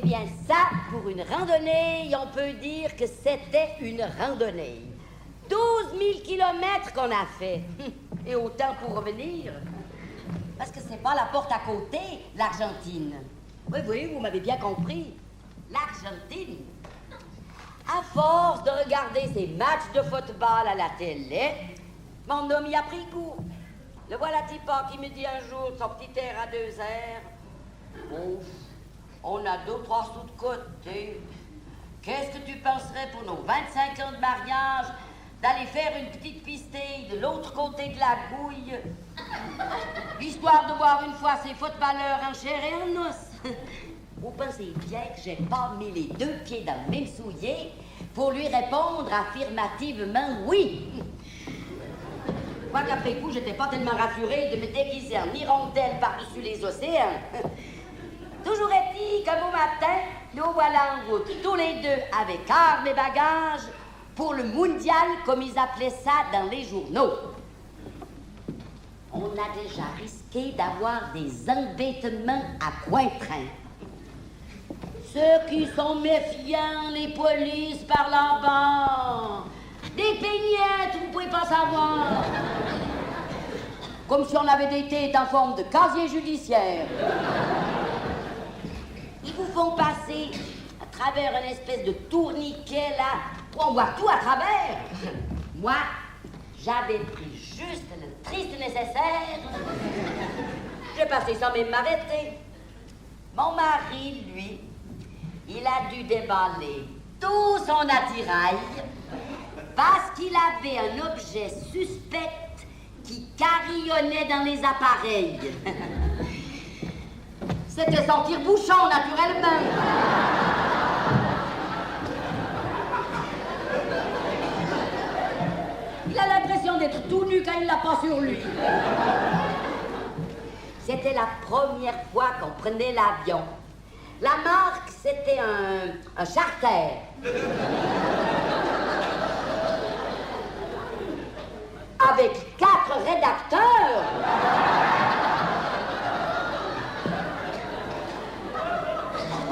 bien ça, pour une randonnée, on peut dire que c'était une randonnée. 12 000 kilomètres qu'on a fait. Et autant pour revenir. Parce que c'est pas la porte à côté, l'Argentine. Oui, vous m'avez bien compris. L'Argentine. À force de regarder ces matchs de football à la télé, mon homme y a pris goût. Le voilà Tipa qui me dit un jour, son petit air à 2 airs. Ouf, on a 2-3 sous de côté. Qu'est-ce que tu penserais pour nos 25 ans de mariage d'aller faire une petite pistille de l'autre côté de la Gouille, histoire de voir une fois ces footballeurs en chair et en os? Vous pensez bien que j'ai pas mis les 2 pieds dans le même soulier pour lui répondre affirmativement oui? Moi qu'après coup, j'étais pas tellement rassurée de me déguiser en hirondelle par-dessus les océans. Toujours est-il qu'un beau matin, nous voilà en route, tous les deux, avec armes et bagages, pour le mondial, comme ils appelaient ça dans les journaux. On a déjà risqué d'avoir des embêtements à coin-train. Ceux qui sont méfiants, les polices par là-bas. Des peignettes, vous pouvez pas savoir. Comme si on avait des têtes en forme de casier judiciaire. Ils vous font passer à travers une espèce de tourniquet, là, où on voit tout à travers. Moi, j'avais pris juste le triste nécessaire. J'ai passé sans même m'arrêter. Mon mari, lui, il a dû déballer tout son attirail parce qu'il avait un objet suspect qui carillonnait dans les appareils. C'était son tire-bouchon, naturellement. Il a l'impression d'être tout nu quand il l'a pas sur lui. C'était la première fois qu'on prenait l'avion. La marque, c'était un charter. Avec 4 rédacteurs.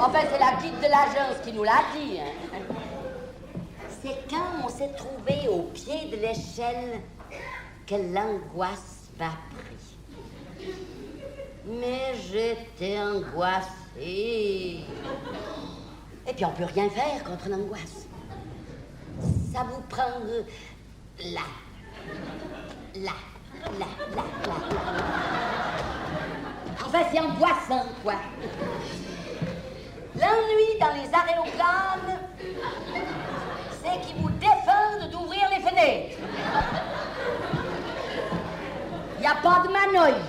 Enfin, c'est la guide de l'agence qui nous l'a dit. Hein. C'est quand on s'est trouvé au pied de l'échelle que l'angoisse m'a pris. Mais j'étais angoissée. Et puis on peut rien faire contre l'angoisse. Ça vous prend là. Enfin, c'est angoissant, quoi. L'ennui dans les aéroplanes, c'est qu'ils vous défendent d'ouvrir les fenêtres. Il n'y a pas de manouille.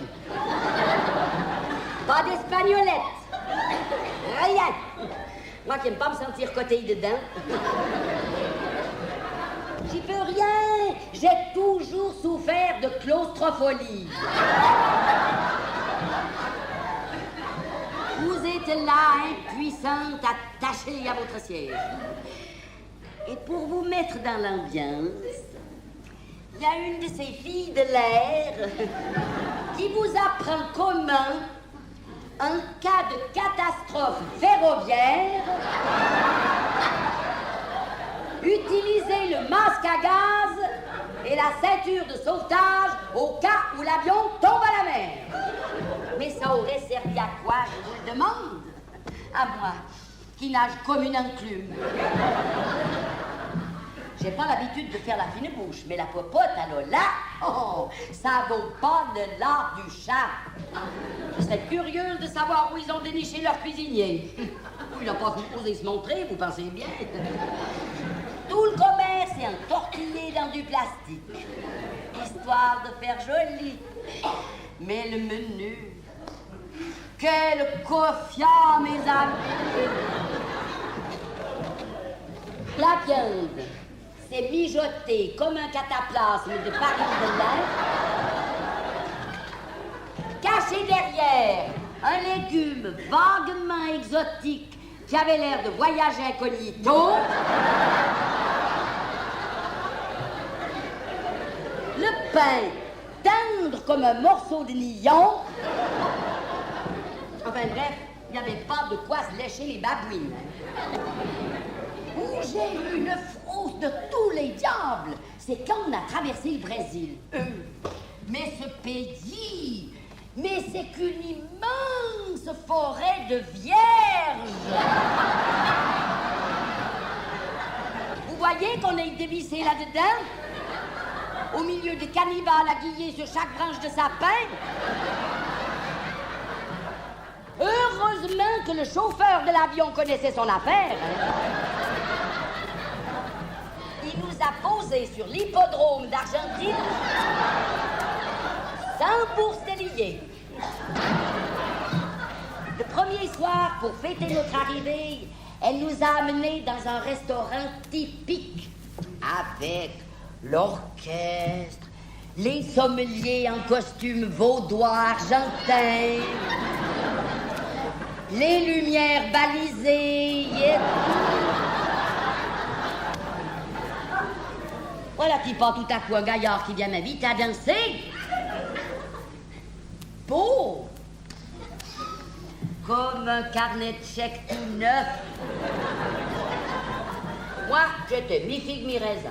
Pas d'espagnolette. Rien. Moi qui n'aime pas me sentir cotée dedans. J'y peux rien. J'ai toujours souffert de claustropholie. Vous êtes là, impuissante, attachée à votre siège. Et pour vous mettre dans l'ambiance, il y a une de ces filles de l'air qui vous apprend comment, en cas de catastrophe ferroviaire, utiliser le masque à gaz et la ceinture de sauvetage au cas où l'avion tombe à la mer. Mais ça aurait servi à quoi, je vous le demande? À moi, qui nage comme une enclume. J'ai pas l'habitude de faire la fine bouche, mais la popote, alors là, oh, ça vaut pas de l'art du chat. Je serais curieuse de savoir où ils ont déniché leur cuisinier. Il n'a pas osé se montrer, vous pensez bien. Tout le commerce est entortillé dans du plastique, histoire de faire joli. Mais le menu, quel coffia, mes amis! La viande, c'est mijoté comme un cataplasme de farine de lin. Caché derrière, un légume vaguement exotique qui avait l'air de voyager incognito. Le pain, tendre comme un morceau de lion. Enfin bref, n'y avait pas de quoi se lécher les babouines. Où j'ai eu une frousse de tous les diables, c'est quand on a traversé le Brésil. Mais ce pays, mais c'est qu'une immense forêt de vierges. Vous voyez qu'on est dévissé là-dedans? Au milieu des cannibales aguillés sur chaque branche de sapin. Heureusement que le chauffeur de l'avion connaissait son affaire. Il nous a posé sur l'hippodrome d'Argentine sans bourse déliée. Le premier soir, pour fêter notre arrivée, elle nous a amenés dans un restaurant typique avec l'orchestre, les sommeliers en costume vaudois argentin, les lumières balisées et voilà qui part tout à coup un gaillard qui vient m'inviter à danser. Beau! Comme un carnet de chèques tout neuf. Moi, j'étais mi-figue, mi-raisin.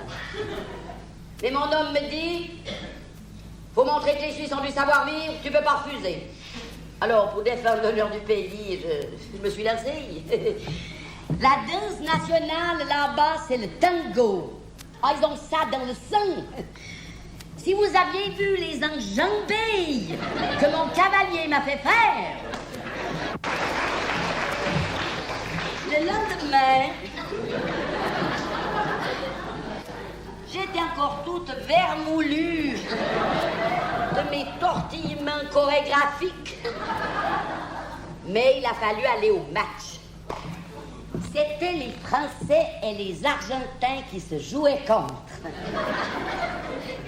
Mais mon homme me dit, faut montrer que les Suisses ont du savoir-vivre, tu peux pas refuser. Alors, pour défendre l'honneur du pays, je me suis lancée. La danse nationale, là-bas, c'est le tango. Ah, ils ont ça dans le sang. Si vous aviez vu les enjambées que mon cavalier m'a fait faire, le lendemain, j'étais encore toute vermoulue de mes tortillements chorégraphiques. Mais il a fallu aller au match. C'était les Français et les Argentins qui se jouaient contre.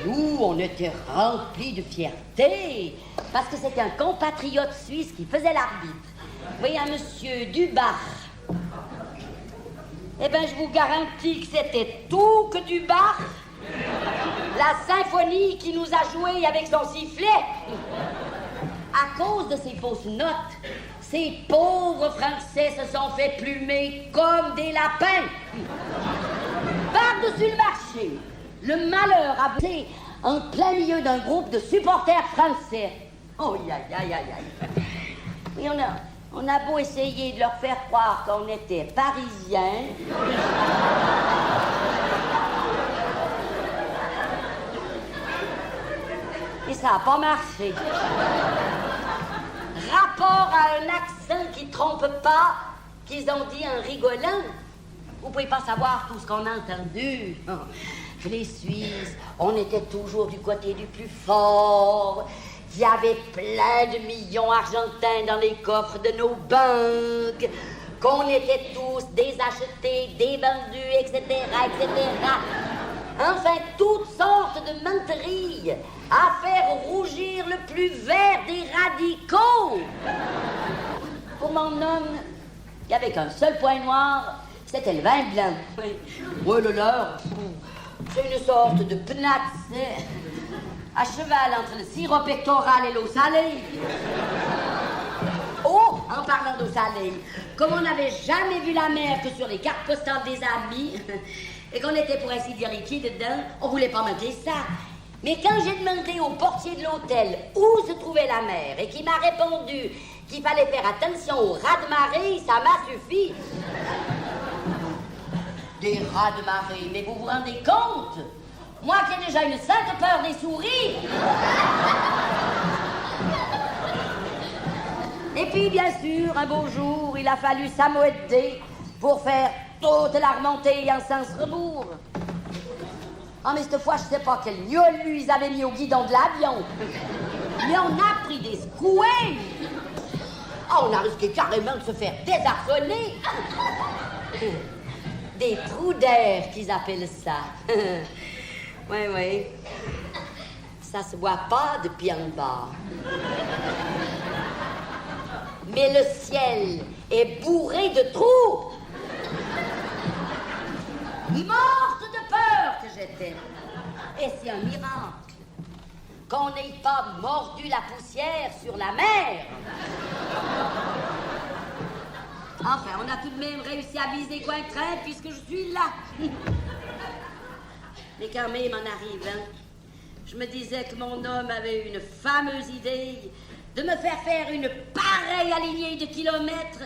Nous, on était remplis de fierté, parce que c'était un compatriote suisse qui faisait l'arbitre. Vous voyez, un monsieur Dubach. Eh bien, je vous garantis que c'était tout que Dubach. La symphonie qui nous a joué avec son sifflet. À cause de ces fausses notes, ces pauvres Français se sont fait plumer comme des lapins. Par-dessus le marché, le malheur a été en plein milieu d'un groupe de supporters français. Oh, aïe, aïe, aïe, aïe. Et on a beau essayer de leur faire croire qu'on était parisiens. Et ça n'a pas marché. Rapport à un accent qui trompe pas, qu'ils ont dit en rigolant. Vous pouvez pas savoir tout ce qu'on a entendu. Que les Suisses, on était toujours du côté du plus fort. Il y avait plein de millions argentins dans les coffres de nos banques. Qu'on était tous des achetés, des vendus, etc., etc. Enfin, toutes sortes de menteries à faire rougir le plus vert des radicaux. Pour mon homme, il n'y avait qu'un seul point noir, c'était le vin blanc. Ouais, le leur, c'est une sorte de pnatz à cheval entre le sirop pectoral et l'eau salée. Oh, en parlant d'eau salée, comme on n'avait jamais vu la mer que sur les cartes postales des amis, et qu'on était pour ainsi dire équipés dedans, on voulait pas manquer ça. Mais quand j'ai demandé au portier de l'hôtel où se trouvait la mer et qu'il m'a répondu qu'il fallait faire attention aux rats de marée, ça m'a suffi. Des rats de marée, mais vous vous rendez compte? Moi qui ai déjà une sainte peur des souris. Et puis, bien sûr, un beau jour, il a fallu s'amoetter pour faire toute la remontée en sens rebours. Ah, mais cette fois, je sais pas quel gnolu ils avaient mis au guidon de l'avion. Mais on a pris des secoués. Ah, on a risqué carrément de se faire désarçonner. Des trous d'air qu'ils appellent ça. Oui. Ça se voit pas depuis en bas. Mais le ciel est bourré de trous. Morte de peur que j'étais. Et c'est un miracle qu'on n'ait pas mordu la poussière sur la mer. Enfin, on a tout de même réussi à viser coin de train puisque je suis là. Mais quand même, on arrive, hein. Je me disais que mon homme avait une fameuse idée de me faire une pareille alignée de kilomètres,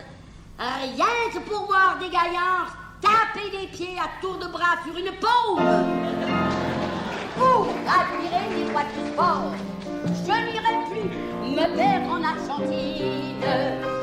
rien que pour voir des gaillards taper des pieds à tour de bras sur une pauvre. Pour admirer des voitures sport, je n'irai plus me perdre en Argentine.